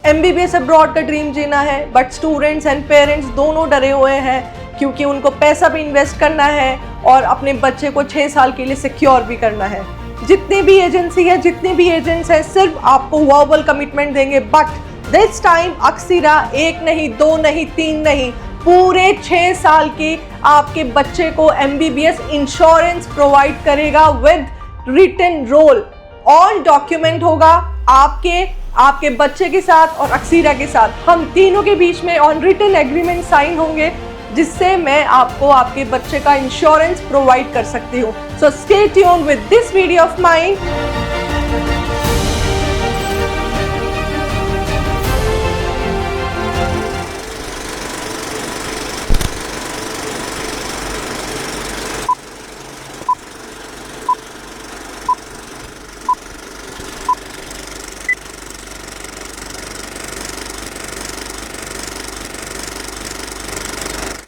MBBS abroad का dream जीना है, but students and parents दोनों डरे हुए हैं क्योंकि उनको पैसा भी इन्वेस्ट करना है और अपने बच्चे को 6 साल के लिए सिक्योर भी करना है। जितनी भी एजेंसी है, जितनी भी एजेंट्स हैं, सिर्फ आपको वर्बल कमिटमेंट देंगे, बट दिस टाइम अक्सीरा 1 नहीं, 2 नहीं, 3 नहीं, पूरे 6 साल की आपके बच्चे को MBBS इंश्योरेंस प्रोवाइड करेगा with written role. All document होगा आपके बच्चे के साथ और अक्सीरा के साथ। हम तीनों के बीच में ऑन रिटन एग्रीमेंट साइन होंगे, जिससे मैं आपको आपके बच्चे का इंश्योरेंस प्रोवाइड कर सकती हूँ। So stay tuned with this video of mine.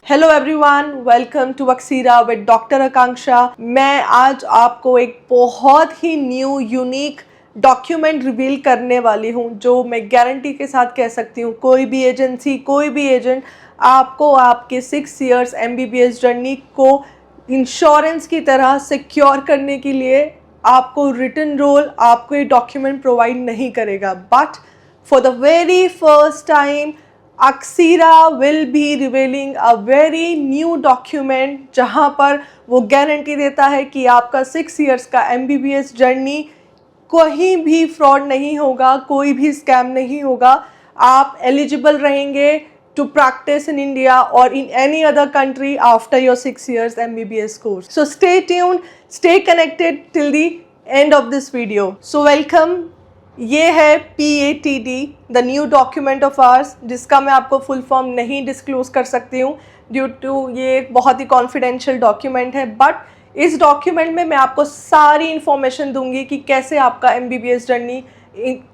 Hello everyone, welcome to Aksira with doctor Akanksha. मैं आज आपको एक बहुत ही न्यू यूनिक डॉक्यूमेंट रिवील करने वाली हूं, जो मैं गारंटी के साथ कह सकती हूं कोई भी एजेंसी, कोई भी एजेंट आपको आपके 6 इयर्स MBBS जर्नी को इंश्योरेंस की तरह सिक्योर करने के लिए आपको रिटन रोल, आपको ये डॉक्यूमेंट प्रोवाइड नहीं करेगा। But for the very first time Aksira will be revealing a very new document, जहां पर वो गारंटी देता है कि आपका 6 इयर्स का MBBS जर्नी कहीं भी फ्रॉड नहीं होगा, कोई भी स्कैम नहीं होगा। आप एलिजिबल रहेंगे टू प्रैक्टिस इन इंडिया और in any other country after your 6 years MBBS course. So stay tuned, stay connected till the end of this video. So welcome. ये है PATD, the new document of hours, जिसका मैं आपको full form नहीं disclose कर सकती हूँ due to ये एक बहुत ही कॉन्फिडेंशियल डॉक्यूमेंट है। बट इस डॉक्यूमेंट में मैं आपको सारी इन्फॉर्मेशन दूंगी कि कैसे आपका MBBS जर्नी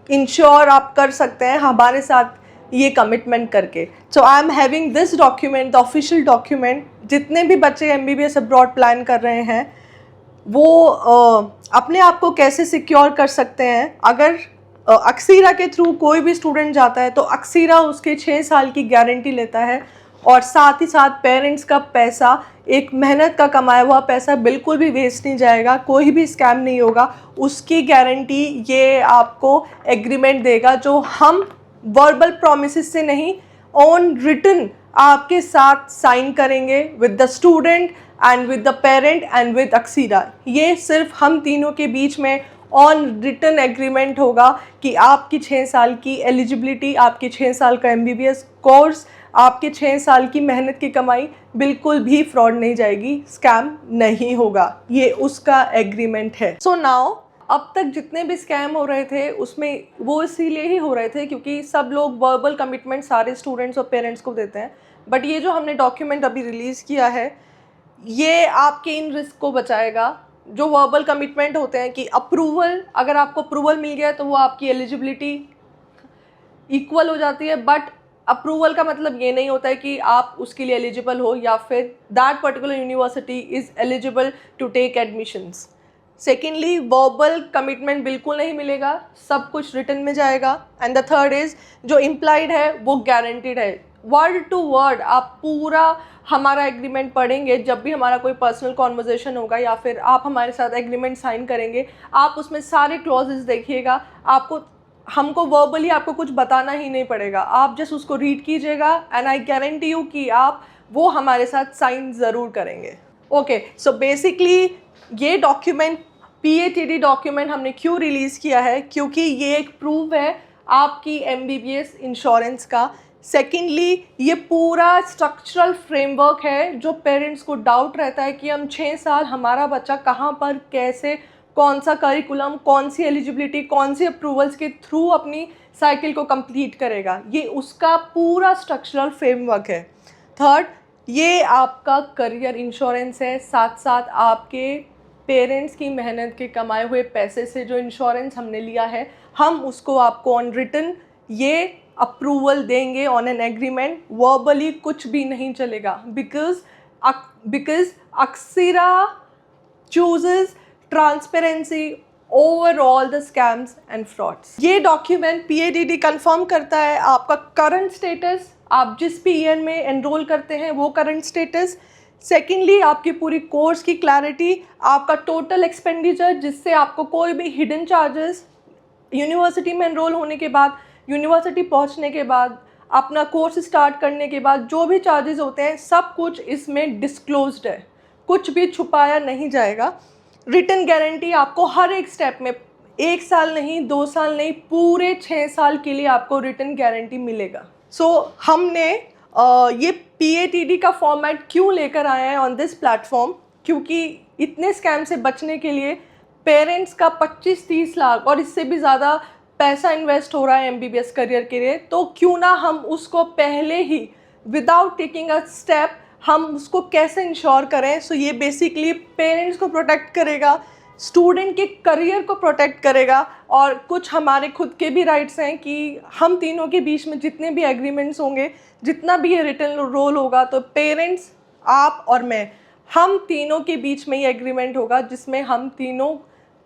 इंश्योर आप कर सकते हैं हमारे साथ ये कमिटमेंट करके। So I am having this document, the official document. जितने भी बच्चे MBBS अब्रॉड प्लान कर रहे हैं वो अपने आप को कैसे सिक्योर कर सकते हैं। अगर अक्सीरा के थ्रू कोई भी स्टूडेंट जाता है तो अक्सीरा उसके 6 साल की गारंटी लेता है, और साथ ही साथ पेरेंट्स का पैसा, एक मेहनत का कमाया हुआ पैसा बिल्कुल भी वेस्ट नहीं जाएगा, कोई भी स्कैम नहीं होगा। उसकी गारंटी ये आपको एग्रीमेंट देगा, जो हम वर्बल प्रॉमिसेस से नहीं, ऑन रिटन आपके साथ साइन करेंगे with the student and with the parent and with Aksira. ये सिर्फ हम तीनों के बीच में ऑन रिटन एग्रीमेंट होगा कि आपकी 6 साल की एलिजिबिलिटी, आपके 6 साल का MBBS कोर्स, आपके 6 साल की मेहनत की कमाई बिल्कुल भी फ्रॉड नहीं जाएगी, स्कैम नहीं होगा। ये उसका एग्रीमेंट है। सो नाउ, अब तक जितने भी स्कैम हो रहे थे उसमें वो इसीलिए ही हो रहे थे क्योंकि सब लोग वर्बल कमिटमेंट सारे स्टूडेंट्स और पेरेंट्स को देते हैं। बट ये जो हमने डॉक्यूमेंट अभी रिलीज़ किया है, ये आपके इन रिस्क को बचाएगा। जो वर्बल कमिटमेंट होते हैं कि अप्रूवल, अगर आपको अप्रूवल मिल गया तो वो आपकी एलिजिबिलिटी इक्वल हो जाती है, बट अप्रूवल का मतलब ये नहीं होता है कि आप उसके लिए एलिजिबल हो या फिर that particular university is eligible to take admissions. Secondly, verbal commitment बिल्कुल नहीं मिलेगा, सब कुछ रिटन में जाएगा। एंड द थर्ड इज़, जो इम्प्लाइड है वो गारंटीड है, वर्ड टू वर्ड आप पूरा हमारा एग्रीमेंट पढ़ेंगे। जब भी हमारा कोई पर्सनल कॉन्वर्जेशन होगा या फिर आप हमारे साथ एग्रीमेंट साइन करेंगे, आप उसमें सारे क्लॉजेस देखिएगा। हमको वर्बली आपको कुछ बताना ही नहीं पड़ेगा, आप जस्ट उसको रीड कीजिएगा एंड आई गारंटी यू कि आप वो हमारे साथ साइन ज़रूर करेंगे। ओके, सो बेसिकली ये डॉक्यूमेंट, PATD डॉक्यूमेंट हमने क्यों रिलीज़ किया है, क्योंकि ये एक प्रूफ है आपकी MBBS इंश्योरेंस का। सेकेंडली, ये पूरा स्ट्रक्चरल फ्रेमवर्क है। जो पेरेंट्स को डाउट रहता है कि हम 6 साल हमारा बच्चा कहाँ पर, कैसे, कौन सा करिकुलम, कौन सी एलिजिबिलिटी, कौन सी अप्रूवल्स के थ्रू अपनी साइकिल को कंप्लीट करेगा, ये उसका पूरा स्ट्रक्चरल फ्रेमवर्क है। थर्ड, ये आपका करियर इंश्योरेंस है, साथ साथ आपके पेरेंट्स की मेहनत के कमाए हुए पैसे से जो इंश्योरेंस हमने लिया है, हम उसको आपको ऑन रिटन ये अप्रूवल देंगे ऑन एन एग्रीमेंट। वर्बली कुछ भी नहीं चलेगा, because Aksira chooses transparency overall the scams and frauds. ये डॉक्यूमेंट PADD कंफर्म करता है आपका करंट स्टेटस, आप जिस भी ईयर में एनरोल करते हैं वो करंट स्टेटस। सेकेंडली, आपकी पूरी कोर्स की क्लैरिटी, आपका टोटल एक्सपेंडिचर, जिससे आपको कोई भी हिडन चार्जेस यूनिवर्सिटी में एनरोल होने के बाद, यूनिवर्सिटी पहुंचने के बाद, अपना कोर्स स्टार्ट करने के बाद जो भी चार्जेस होते हैं सब कुछ इसमें डिस्क्लोज्ड है, कुछ भी छुपाया नहीं जाएगा। रिटन गारंटी आपको हर एक स्टेप में, 1 साल नहीं, 2 साल नहीं, पूरे 6 साल के लिए आपको रिटन गारंटी मिलेगा। हमने ये PADD का फॉर्मेट क्यों लेकर आए हैं ऑन दिस प्लेटफॉर्म, क्योंकि इतने स्कैम से बचने के लिए पेरेंट्स का 25-30 लाख और इससे भी ज़्यादा पैसा इन्वेस्ट हो रहा है MBBS करियर के लिए, तो क्यों ना हम उसको पहले ही विदाउट टेकिंग अ स्टेप हम उसको कैसे इंश्योर करें। ये बेसिकली पेरेंट्स को प्रोटेक्ट करेगा, स्टूडेंट के करियर को प्रोटेक्ट करेगा, और कुछ हमारे खुद के भी राइट्स हैं कि हम तीनों के बीच में जितने भी एग्रीमेंट्स होंगे, जितना भी ये रिटन रोल होगा, तो पेरेंट्स, आप और मैं, हम तीनों के बीच में ये एग्रीमेंट होगा जिसमें हम तीनों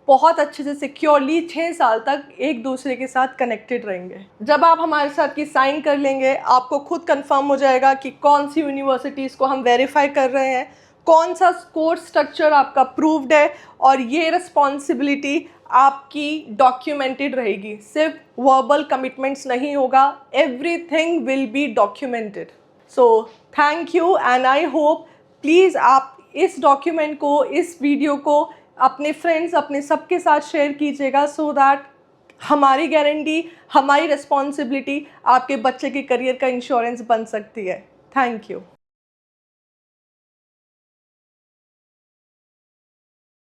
बहुत अच्छे से सिक्योरली 6 साल तक एक दूसरे के साथ कनेक्टेड रहेंगे। जब आप हमारे साथ की साइन कर लेंगे, आपको खुद कंफर्म हो जाएगा कि कौन सी यूनिवर्सिटीज़ को हम वेरीफाई कर रहे हैं, कौन सा कोर्स स्ट्रक्चर आपका अप्रूव्ड है, और ये रिस्पॉन्सिबिलिटी आपकी डॉक्यूमेंटेड रहेगी। सिर्फ वर्बल कमिटमेंट्स नहीं होगा, everything will be documented. So thank you, and I hope please आप इस डॉक्यूमेंट को, इस वीडियो को अपने फ्रेंड्स, अपने सबके साथ शेयर कीजिएगा, सो दैट हमारी गारंटी, हमारी रिस्पॉन्सिबिलिटी आपके बच्चे के करियर का इंश्योरेंस बन सकती है। Thank you.